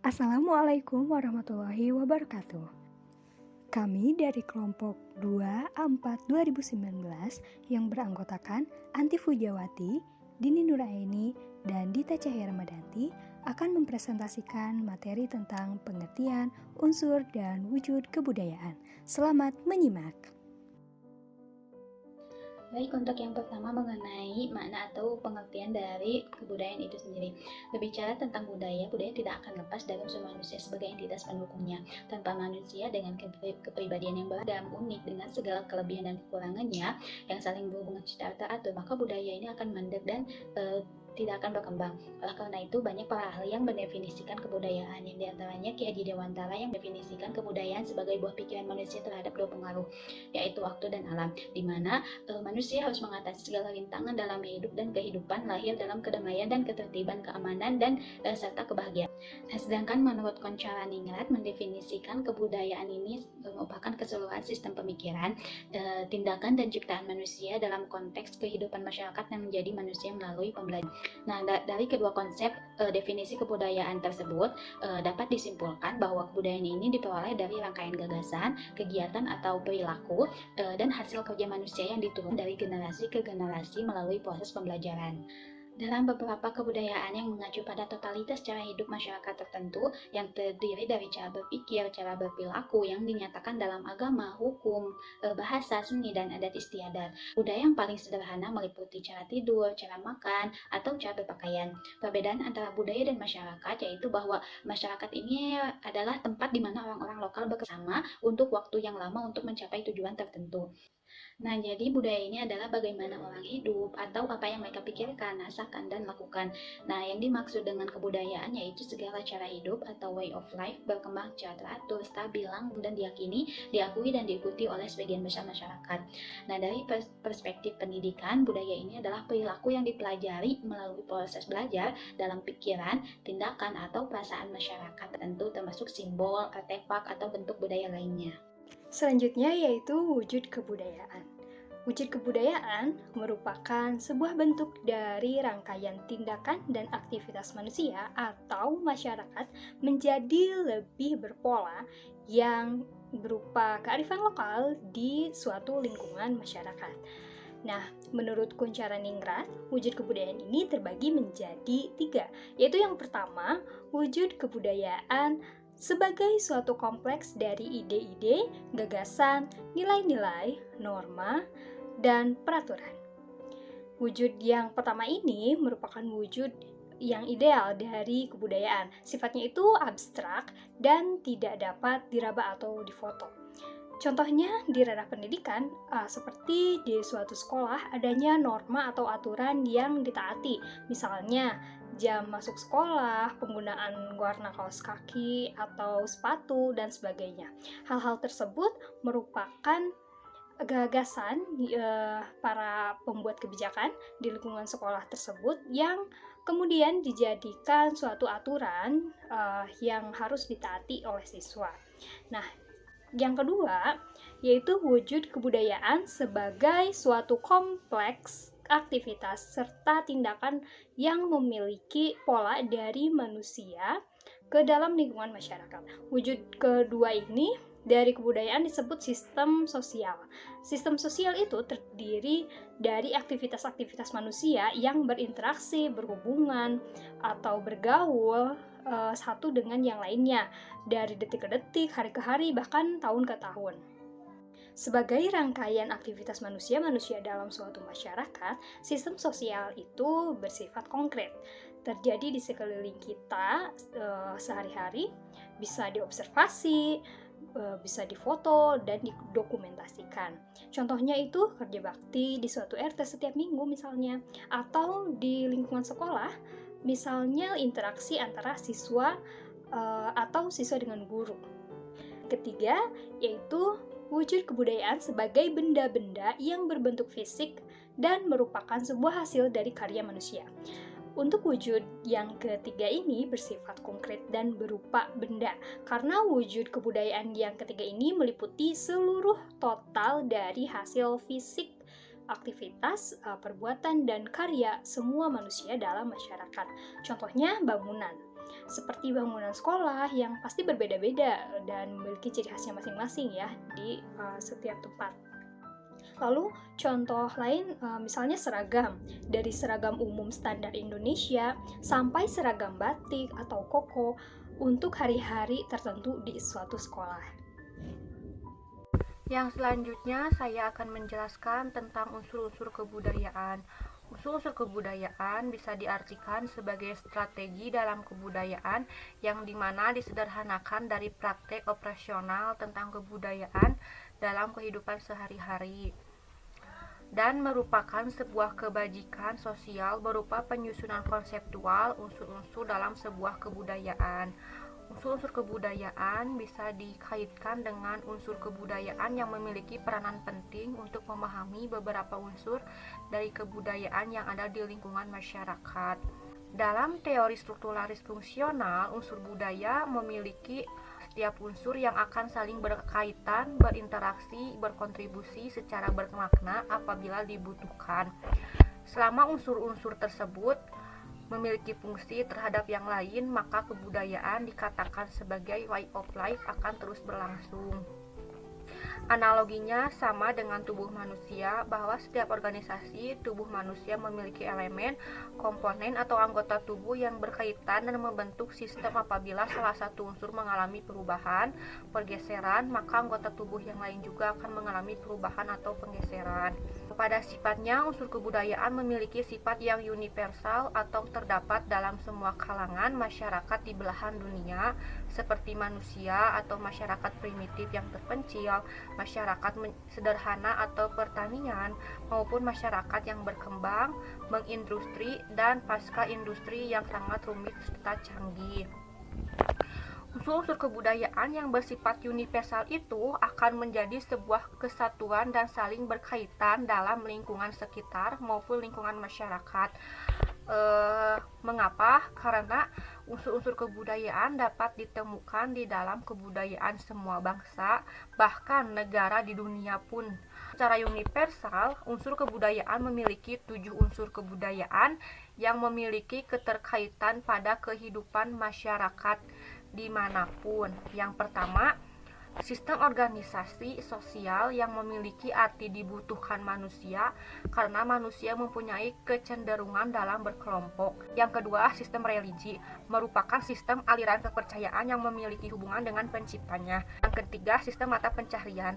Assalamualaikum warahmatullahi wabarakatuh. Kami dari kelompok 24 2019 yang beranggotakan Anti Fujawati, Dini Nuraini, dan Dita Cahya Ramadhanti akan mempresentasikan materi tentang pengertian, unsur, dan wujud kebudayaan. Selamat menyimak. Baik, untuk yang pertama mengenai makna atau pengertian dari kebudayaan itu sendiri. Berbicara tentang budaya tidak akan lepas dari unsur manusia sebagai entitas pendukungnya. Tanpa manusia dengan kepribadian yang beragam, unik, dengan segala kelebihan dan kekurangannya yang saling berhubungan secara teratur, maka budaya ini akan mandek dan tidak akan berkembang. Oleh karena itu, banyak para ahli yang mendefinisikan kebudayaan, yang diantaranya Ki Haji Dewantara yang mendefinisikan kebudayaan sebagai buah pikiran manusia terhadap dua pengaruh, yaitu waktu dan alam, di mana manusia harus mengatasi segala rintangan dalam hidup dan kehidupan, lahir dalam kedamaian dan ketertiban, keamanan, dan serta kebahagiaan. Nah, sedangkan menurut Koncharaningrat mendefinisikan kebudayaan ini merupakan keseluruhan sistem pemikiran, tindakan, dan ciptaan manusia dalam konteks kehidupan masyarakat yang menjadi manusia melalui pembelajaran. Nah, dari kedua konsep definisi kebudayaan tersebut dapat disimpulkan bahwa kebudayaan ini diperoleh dari rangkaian gagasan, kegiatan atau perilaku dan hasil kerja manusia yang diturun dari generasi ke generasi melalui proses pembelajaran. Dalam beberapa kebudayaan yang mengacu pada totalitas cara hidup masyarakat tertentu yang terdiri dari cara berpikir, cara berperilaku yang dinyatakan dalam agama, hukum, bahasa, seni, dan adat istiadat. Budaya yang paling sederhana meliputi cara tidur, cara makan, atau cara berpakaian. Perbedaan antara budaya dan masyarakat yaitu bahwa masyarakat ini adalah tempat di mana orang-orang lokal bersama untuk waktu yang lama untuk mencapai tujuan tertentu. Nah, jadi budaya ini adalah bagaimana orang hidup atau apa yang mereka pikirkan, rasakan, dan lakukan. Nah, yang dimaksud dengan kebudayaan yaitu segala cara hidup atau way of life berkembang secara teratur, stabil, langgeng, dan diyakini, diakui, dan diikuti oleh sebagian besar masyarakat. Nah, dari perspektif pendidikan, budaya ini adalah perilaku yang dipelajari melalui proses belajar dalam pikiran, tindakan, atau perasaan masyarakat tertentu termasuk simbol, artefak, atau bentuk budaya lainnya. Selanjutnya yaitu wujud kebudayaan. Wujud kebudayaan merupakan sebuah bentuk dari rangkaian tindakan dan aktivitas manusia atau masyarakat menjadi lebih berpola yang berupa kearifan lokal di suatu lingkungan masyarakat. Nah, menurut Koncharaningrat, wujud kebudayaan ini terbagi menjadi 3, yaitu yang pertama, wujud kebudayaan sebagai suatu kompleks dari ide-ide, gagasan, nilai-nilai, norma, dan peraturan. Wujud yang pertama ini merupakan wujud yang ideal dari kebudayaan. Sifatnya itu abstrak dan tidak dapat diraba atau difoto. Contohnya di ranah pendidikan, seperti di suatu sekolah adanya norma atau aturan yang ditaati. Misalnya, jam masuk sekolah, penggunaan warna kaos kaki atau sepatu, dan sebagainya. Hal-hal tersebut merupakan gagasan para pembuat kebijakan di lingkungan sekolah tersebut yang kemudian dijadikan suatu aturan yang harus ditaati oleh siswa. Nah, yang kedua yaitu wujud kebudayaan sebagai suatu kompleks aktivitas serta tindakan yang memiliki pola dari manusia ke dalam lingkungan masyarakat. Wujud kedua ini dari kebudayaan disebut sistem sosial. Sistem sosial itu terdiri dari aktivitas-aktivitas manusia yang berinteraksi, berhubungan, atau bergaul satu dengan yang lainnya dari detik ke detik, hari ke hari, bahkan tahun ke tahun. Sebagai rangkaian aktivitas manusia dalam suatu masyarakat, sistem sosial itu bersifat konkret, terjadi di sekeliling kita sehari-hari, bisa diobservasi, bisa difoto dan didokumentasikan. Contohnya itu kerja bakti di suatu RT setiap minggu misalnya, atau di lingkungan sekolah, misalnya interaksi antara siswa atau siswa dengan guru. Ketiga, yaitu wujud kebudayaan sebagai benda-benda yang berbentuk fisik dan merupakan sebuah hasil dari karya manusia. Untuk wujud yang ketiga ini bersifat konkret dan berupa benda, karena wujud kebudayaan yang ketiga ini meliputi seluruh total dari hasil fisik, aktivitas, perbuatan, dan karya semua manusia dalam masyarakat. Contohnya bangunan. seperti bangunan sekolah yang pasti berbeda-beda dan memiliki ciri khasnya masing-masing ya di setiap tempat. Lalu contoh lain misalnya seragam, dari seragam umum standar Indonesia sampai seragam batik atau koko untuk hari-hari tertentu di suatu sekolah. Yang selanjutnya saya akan menjelaskan tentang unsur-unsur kebudayaan. Unsur-unsur kebudayaan bisa diartikan sebagai strategi dalam kebudayaan yang dimana disederhanakan dari praktek operasional tentang kebudayaan dalam kehidupan sehari-hari dan merupakan sebuah kebajikan sosial berupa penyusunan konseptual unsur-unsur dalam sebuah kebudayaan. Unsur-unsur kebudayaan bisa dikaitkan dengan unsur kebudayaan yang memiliki peranan penting untuk memahami beberapa unsur dari kebudayaan yang ada di lingkungan masyarakat. Dalam teori strukturalisme fungsional, unsur budaya memiliki setiap unsur yang akan saling berkaitan, berinteraksi, berkontribusi secara bermakna apabila dibutuhkan. Selama unsur-unsur tersebut memiliki fungsi terhadap yang lain, maka kebudayaan dikatakan sebagai way of life akan terus berlangsung. Analoginya sama dengan tubuh manusia, bahwa setiap organisasi tubuh manusia memiliki elemen, komponen, atau anggota tubuh yang berkaitan dan membentuk sistem. Apabila salah satu unsur mengalami perubahan, pergeseran, maka anggota tubuh yang lain juga akan mengalami perubahan atau penggeseran. Pada sifatnya, unsur kebudayaan memiliki sifat yang universal atau terdapat dalam semua kalangan masyarakat di belahan dunia, seperti manusia atau masyarakat primitif yang terpencil, masyarakat sederhana atau pertanian, maupun masyarakat yang berkembang, mengindustri, dan pasca industri yang sangat rumit serta canggih. Unsur-unsur kebudayaan yang bersifat universal itu akan menjadi sebuah kesatuan dan saling berkaitan dalam lingkungan sekitar maupun lingkungan masyarakat. Mengapa? Karena unsur-unsur kebudayaan dapat ditemukan di dalam kebudayaan semua bangsa, bahkan negara di dunia pun. Secara universal, unsur kebudayaan memiliki 7 unsur kebudayaan yang memiliki keterkaitan pada kehidupan masyarakat dimanapun. Yang pertama, sistem organisasi sosial yang memiliki arti dibutuhkan manusia karena manusia mempunyai kecenderungan dalam berkelompok. Yang kedua, sistem religi merupakan sistem aliran kepercayaan yang memiliki hubungan dengan penciptanya. Yang ketiga, sistem mata pencaharian.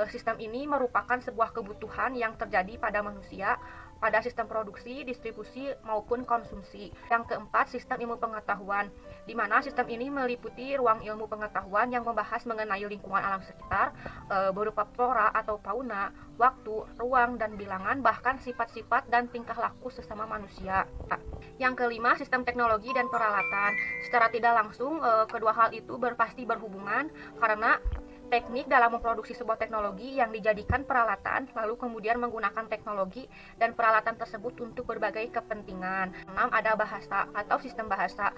Sistem ini merupakan sebuah kebutuhan yang terjadi pada manusia pada sistem produksi, distribusi, maupun konsumsi. Yang keempat, sistem ilmu pengetahuan, di mana sistem ini meliputi ruang ilmu pengetahuan yang membahas mengenai lingkungan alam sekitar, berupa flora atau fauna, waktu, ruang, dan bilangan, bahkan sifat-sifat dan tingkah laku sesama manusia. Yang kelima, sistem teknologi dan peralatan. Secara tidak langsung, kedua hal itu pasti berhubungan karena teknik dalam memproduksi sebuah teknologi yang dijadikan peralatan, lalu kemudian menggunakan teknologi dan peralatan tersebut untuk berbagai kepentingan. 6. Ada bahasa atau sistem bahasa.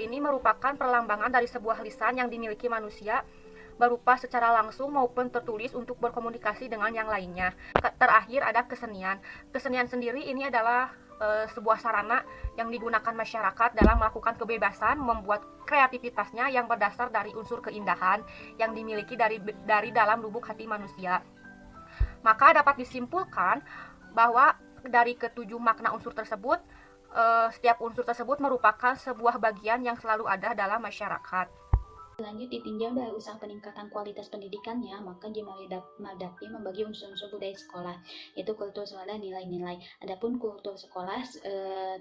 Ini merupakan perlambangan dari sebuah lisan yang dimiliki manusia, berupa secara langsung maupun tertulis untuk berkomunikasi dengan yang lainnya. Terakhir ada kesenian. Kesenian sendiri ini adalah sebuah sarana yang digunakan masyarakat dalam melakukan kebebasan membuat kreativitasnya yang berdasar dari unsur keindahan yang dimiliki dari dalam lubuk hati manusia. Maka dapat disimpulkan bahwa dari ketujuh makna unsur tersebut, setiap unsur tersebut merupakan sebuah bagian yang selalu ada dalam masyarakat. Lanjut, ditinjau dari usaha peningkatan kualitas pendidikannya, maka Madapi membagi unsur-unsur budaya sekolah, yaitu kultur sekolah dan nilai-nilai. Adapun kultur sekolah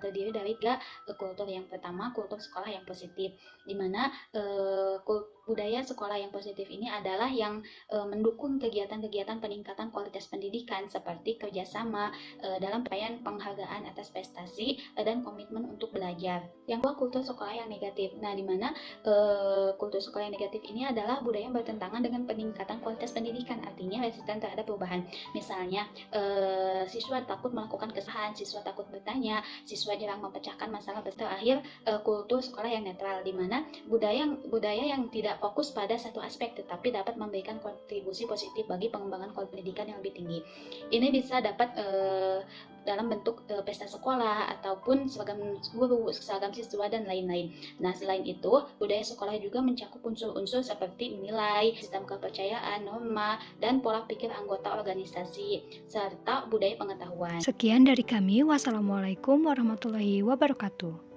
terdiri dari 3 kultur. Yang pertama, kultur sekolah yang positif, di mana budaya sekolah yang positif ini adalah yang mendukung kegiatan-kegiatan peningkatan kualitas pendidikan seperti kerjasama dalam pencapaian penghargaan atas prestasi dan komitmen untuk belajar. Yang kedua, kultur sekolah yang negatif. Nah, di mana kultur sekolah yang negatif ini adalah budaya yang bertentangan dengan peningkatan kualitas pendidikan, artinya resisten terhadap perubahan. Misalnya, siswa takut melakukan kesalahan, siswa takut bertanya, siswa jarang memecahkan masalah. Terakhir, kultur sekolah yang netral, di mana budaya yang tidak fokus pada satu aspek tetapi dapat memberikan kontribusi positif bagi pengembangan kualitas pendidikan yang lebih tinggi. Ini bisa dapat dalam bentuk pesta sekolah ataupun seragam guru, seragam siswa dan lain-lain. Nah, selain itu, budaya sekolah juga mencakup unsur-unsur seperti nilai, sistem kepercayaan, norma, dan pola pikir anggota organisasi, serta budaya pengetahuan. Sekian dari kami. Wassalamualaikum warahmatullahi wabarakatuh.